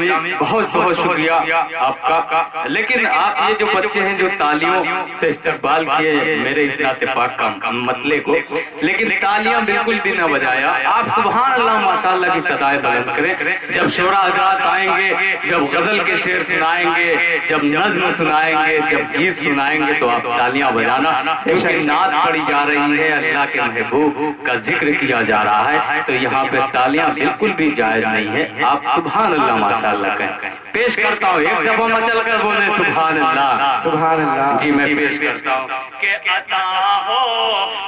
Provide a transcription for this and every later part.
گرامی بہت بہت شکریہ آپ کا. لیکن آپ یہ جو بچے ہیں جو تالیوں سے استقبال کیے میرے اس نعت پاک کا مطلع کو، لیکن تالیاں بالکل بھی نہ بجایا. آپ سبحان اللہ ماشاءاللہ کی صدائیں بلند کریں. جب شعراء حضرات آئیں گے، جب غزل کے شعر سنائیں گے، جب نظم سنائیں گے، جب گیت سنائیں گے تو آپ تالیاں بجانا، کیونکہ نعت پڑھی جا رہی ہے، اللہ کے محبوب کا ذکر کیا جا رہا ہے، تو یہاں پہ تالیاں بالکل بھی جائز نہیں ہے. آپ سبحان اللہ ماشاءاللہ کہیں. پیش کرتا ہوں ایک دفعہ مچل کر بولیں سبحان اللہ. سبحان اللہ. جی میں پیش کرتا ہوں کہ عطا ہو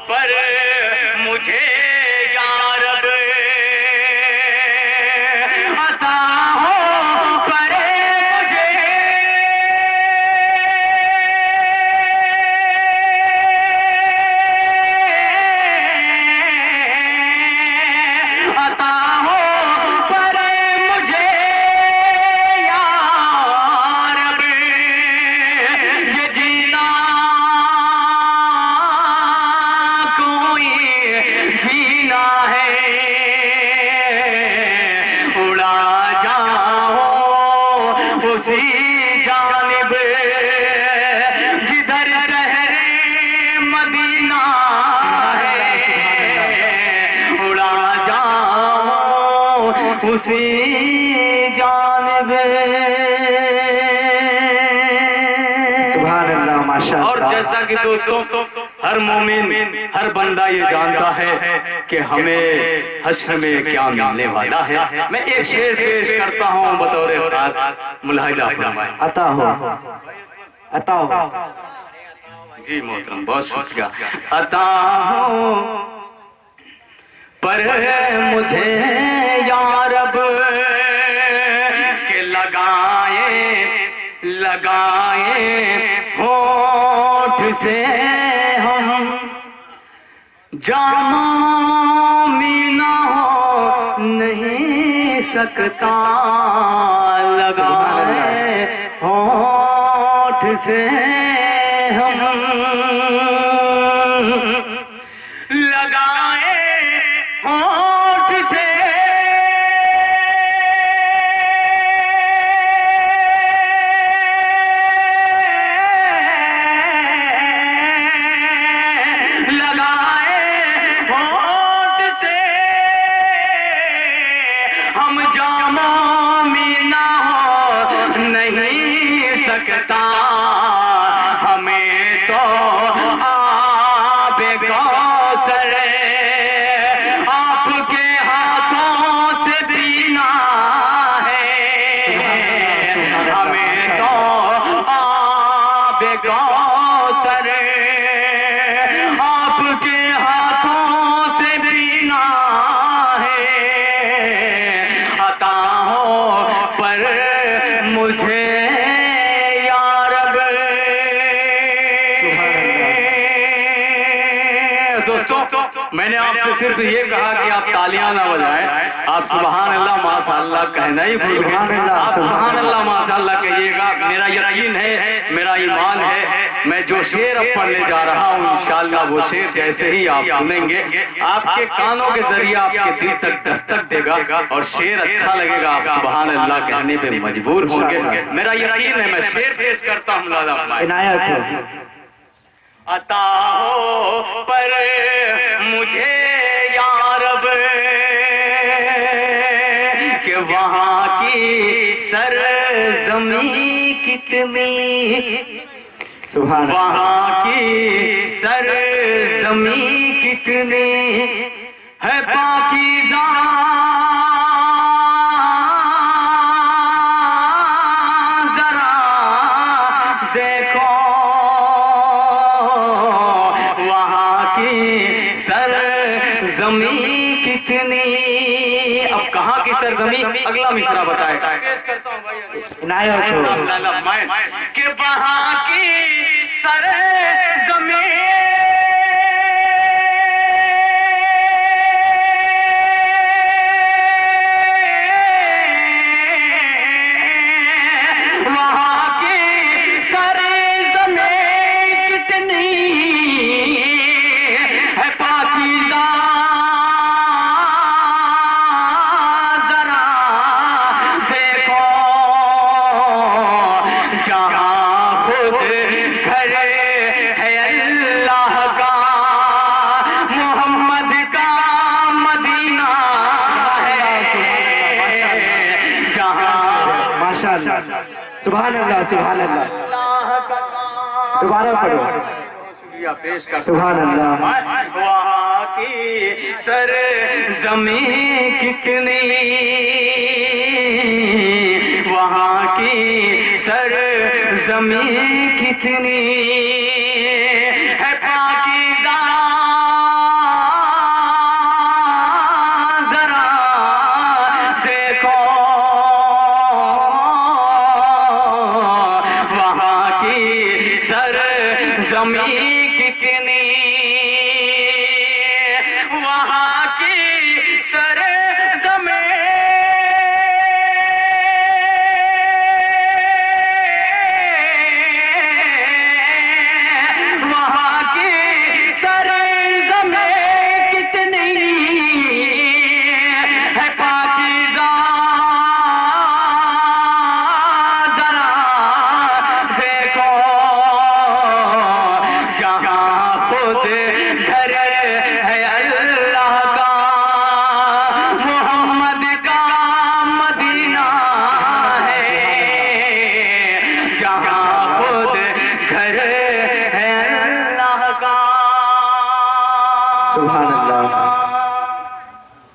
پر مجھے یا رب، عطا ہو پر مجھے، عطا ہو پر مجھے یا رب، یہ جینا کوئی جینا ہے، اڑا جاؤ اسی جانب جدھر شہر مدینہ ہے، اڑا جاؤ اسی جانب. سبحان اللہ ماشاءاللہ. اور جیسا کہ دوستوں ہر مومن ہر بندہ یہ جانتا ہے کہ ہمیں حشر میں کیا ملنے والا ہے. میں ایک شعر پیش کرتا ہوں بطور خاص، ملاحظہ فرمائیں. عطا ہو، عطا ہو. جی محترم بہت شکریہ. عطا ہو پر مجھے یا رب، کہ لگائیں ہونٹ سے ہم جام نہ ہو نہیں سکتا، لگائیں ہونٹ سے ہم، لگائیں ہونٹ سے ہم جاموں میں نہ ہو نہیں سکتا، ہمیں تو آب کوثر آپ کے ہاتھوں سے پینا ہے، ہمیں تو آب کوثر آپ کے ہاتھوں سے پینا ہے. عطا ہو پر مجھے یا رب. دوستو میں نے آپ سے صرف یہ کہا کہ آپ تالیاں نہ بجائیں، آپ سبحان اللہ ماشاءاللہ کہنا ہی بھول گئے. آپ سبحان اللہ ماشاءاللہ کہیے گا. میرا یقین ہے، میرا ایمان ہے، میں جو شعر اب پڑھنے جا رہا ہوں انشاءاللہ وہ شعر جیسے ہی آپ سنیں گے آپ کے کانوں کے ذریعے آپ کے دل تک دستک دے گا اور شعر اچھا لگے گا، آپ سبحان اللہ کہنے پہ مجبور ہوں گے. میرا یقین ہے. میں شعر پیش کرتا ہوں. عنایت ہو. عطا ہو پر مجھے یا رب، کہ وہاں کی سرزمین کتنی، سبحان اللہ. وہاں کی سرزمین کتنی ہے پاکیزہ، ذرا دیکھو وہاں کی سرزمین کتنی. اب کہاں کی سرزمین اگلا مصرع بتائے. عنایت ہو. کہ وہاں کی سرزمین دیکھو خود گھر ہے اللہ کا، محمد کا مدینہ ہے جہاں ماشاءاللہ سبحان اللہ سبحان اللہ دوبارہ پڑھو پیش کر سبحان اللہ وہاں کی سرزمین کتنی، وہاں کی سرزمین کتنی ہے پاکیزہ، ذرا دیکھو وہاں کی سرزمین کتنی، وہاں کی سرزمین وہاں کی سرزمین کتنی ہے پاکیزہ، ذرا دیکھو جہاں خود گھر ہے اللہ کا، محمد کا مدینہ ہے جہاں خود گھر ہے اللہ کا۔ سبحان اللہ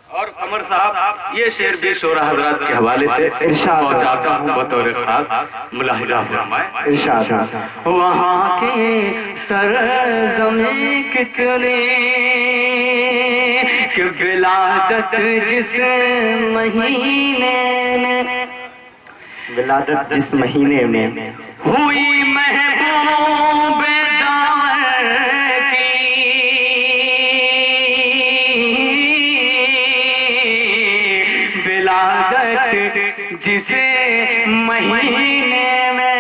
اور قمر صاحب یہ شعر بھی شعراء حضرات کے حوالے سے ارشاد پہنچاتا ہوں بطور خاص، ملاحظہ فرمائیں۔ ارشاد وہاں کی سرزمین کتنی کہ ولادت جس مہینے میں، ولادت جس مہینے میں ہوئی محبوب داور کی، ولادت جس مہینے میں،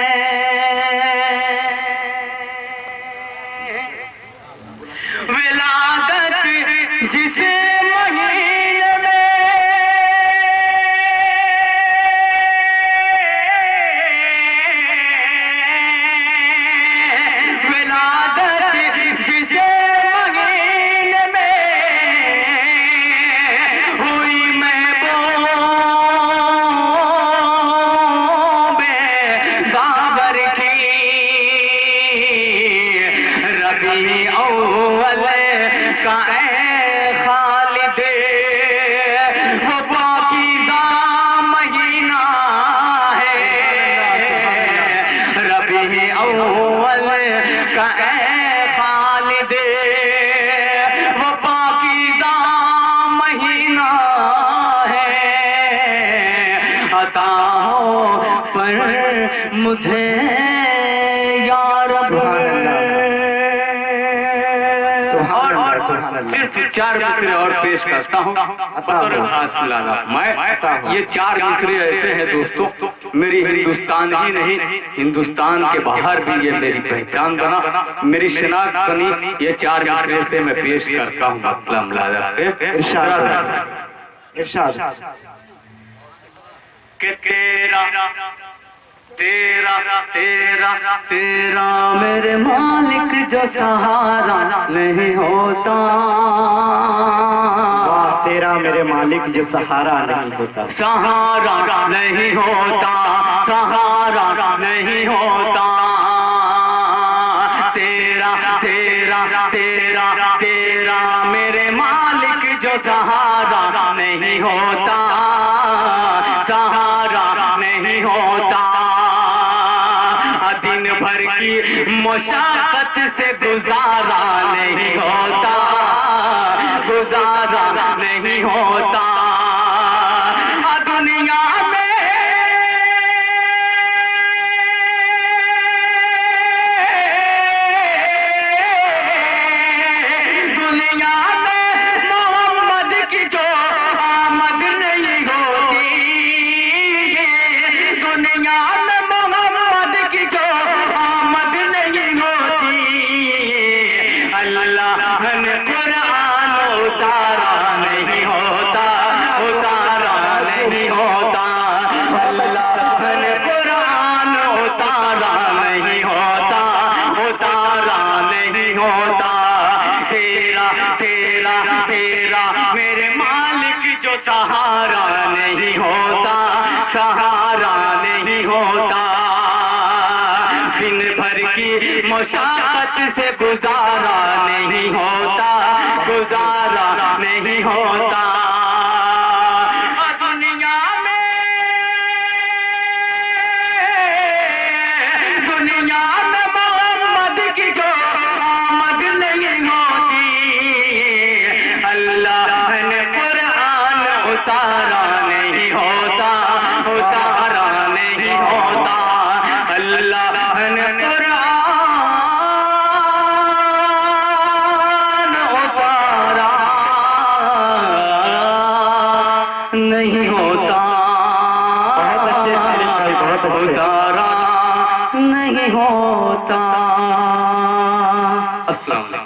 ولادت جس مہینے میں ولادت جس مہینے میں ہوئی محبوب داور کی، ربیع اول کا اے خالد وہ پاکیزہ مہینہ ہے، ربیع اول کا اے خالد وہ پاکیزہ مہینہ ہے، عطاؤں پر مجھے یا رب سبحان اللہ صرف چار مصرے اور پیش کرتا ہوں بطور خاص ملاحظہ میں۔ یہ چار مصرے ایسے ہیں دوستو، میری ہندوستان ہی نہیں ہندوستان کے باہر بھی یہ میری پہچان بنا، میری شناخت بنی، یہ چار مصرے سے میں پیش کرتا ہوں مطلب ملاحظہ ارشاد ارشاد کہ تیرا تیرا تیرا تیرا میرے مالک جو سہارا نہیں ہوتا، واہ تیرا میرے مالک جو سہارا نہیں ہوتا، سہارا نہیں ہوتا، سہارا نہیں ہوتا، تیرا تیرا تیرا تیرا میرے مالک جو سہارا نہیں ہوتا، سہارا نہیں ہوتا، دن بھر کی مشقت سے گزارا نہیں ہوتا، گزارا نہیں ہوتا، دنیا میں دنیا میں محمد کی جو آمد نہیں ہوتی، دنیا میں محمد کی جو آمد نہیں ہوتی، اللہ نے قرآن اتارا نہیں ہوتا، سفر کی مشقت سے گزارا نہیں ہوتا، گزارا نہیں ہوتا۔ دنیا میں محمد کی جو آمد نہیں ہوتی، اللہ نے قرآن اتارا نہیں ہوتا، اتارا نہیں ہوتا، اللہ نے قرآن اتارا نہیں ہوتا، اتارا نہیں ہوتا۔ السلام علیکم۔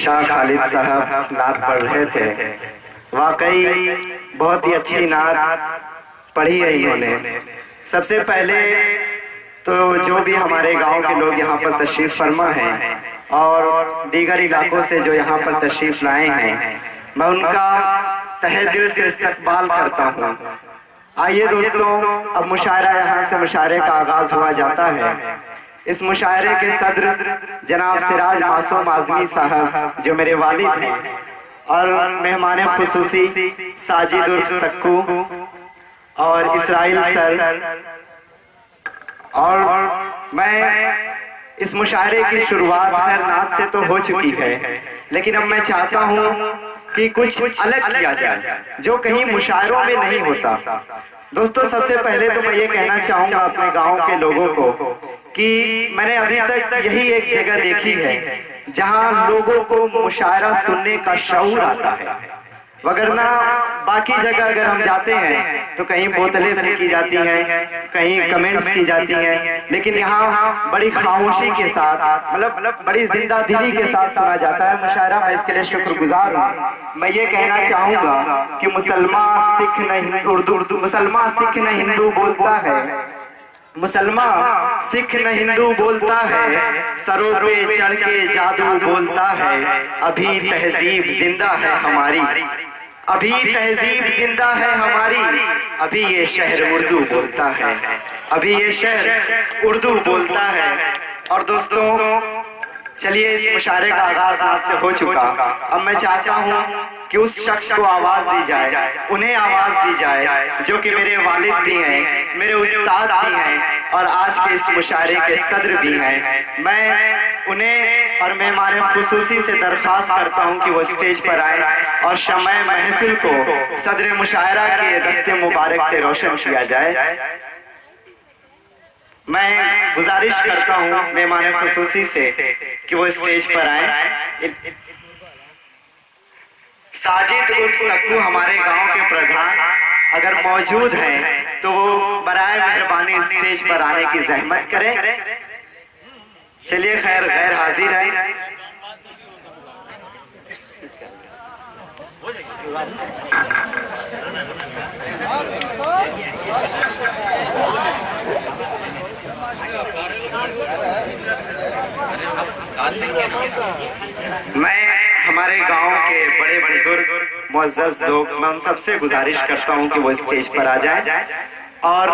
شاہ خالد صاحب نعت پڑھ رہے تھے، واقعی بہت ہی اچھی نعت پڑھی ہے انہوں نے۔ سب سے پہلے تو جو بھی ہمارے گاؤں کے لوگ یہاں پر تشریف فرما ہیں اور دیگر علاقوں سے جو یہاں پر تشریف لائے ہیں، میں ان کا تہہ دل سے استقبال کرتا ہوں۔ آئیے دوستوں، اب مشاعرہ یہاں سے مشاعرے کا آغاز ہوا جاتا ہے۔ اس مشاعرے کے صدر جناب سراج معصوم اعظمی صاحب جو میرے والد ہیں، اور مہمان خصوصی ساجد عرف سکو اور اسرائیل سر، اور میں اس مشاعرے کی شروعات خیر نعت سے تو ہو چکی ہے، لیکن اب میں چاہتا ہوں کہ کچھ الگ کیا جائے جو کہیں مشاعروں میں نہیں ہوتا۔ دوستو، سب سے پہلے تو میں یہ کہنا چاہوں گا اپنے گاؤں کے لوگوں کو کہ میں نے ابھی تک یہی ایک جگہ دیکھی ہے جہاں لوگوں کو مشاعرہ سننے کا شعور آتا ہے، وگرنہ باقی جگہ اگر ہم جاتے ہیں تو کہیں بوتلیں پھینکی جاتی ہیں، کہیں کمنٹس کی جاتی ہیں، لیکن یہاں بڑی خاموشی کے ساتھ، مطلب بڑی زندہ دلی کے ساتھ سنا جاتا ہے مشاعرہ۔ میں اس کے لیے شکر گزار ہوں۔ میں یہ کہنا چاہوں گا کہ مسلمان سکھ نہ ہندو بولتا ہے، مسلمان سکھ نہ ہندو بولتا ہے، سروں پہ چڑھ کے جادو بولتا ہے، ابھی تہذیب زندہ ہے ہماری، ابھی تہذیب زندہ ہے ہماری، ابھی یہ شہر اردو بولتا ہے، ابھی یہ شہر اردو بولتا ہے۔ اور دوستوں، چلیے اس مشاعرے کا آغاز نعت سے ہو چکا، اب میں چاہتا ہوں کہ اس شخص کو آواز دی جائے، انہیں آواز دی جائے جو کہ میرے والد بھی ہیں، میرے استاد بھی ہیں اور آج کے اس مشاعرے کے صدر بھی ہیں۔ میں انہیں اور مہمان خصوصی سے درخواست کرتا ہوں کہ وہ اسٹیج پر آئیں اور شمع محفل کو صدر مشاعرہ کے دست مبارک سے روشن کیا جائے۔ میں گزارش کرتا ہوں مہمان خصوصی سے کہ وہ اسٹیج پر آئیں۔ ساجد عرف سکو ہمارے گاؤں کے پردھان اگر موجود ہیں تو وہ برائے مہربانی اسٹیج پر آنے کی زحمت کریں۔ چلیے خیر غیر حاضر ہیں۔ میں ہمارے گاؤں کے بڑے بزرگ معزز لوگ، میں ان سب سے گزارش کرتا ہوں کہ وہ اسٹیج پر آ جائیں اور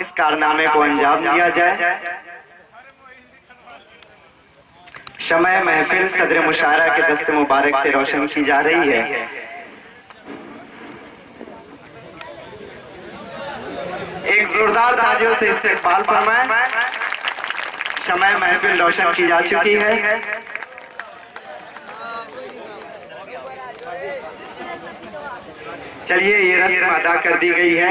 اس کارنامے کو انجام دیا جائے۔ شمع محفل صدر مشاعرہ کے دست مبارک سے روشن کی جا رہی ہے۔ ایک زوردار تالیوں سے استقبال فرمائیں۔ شمع محفل روشن کی جا چکی ہے۔ چلیے یہ رسم ادا کر دی گئی ہے۔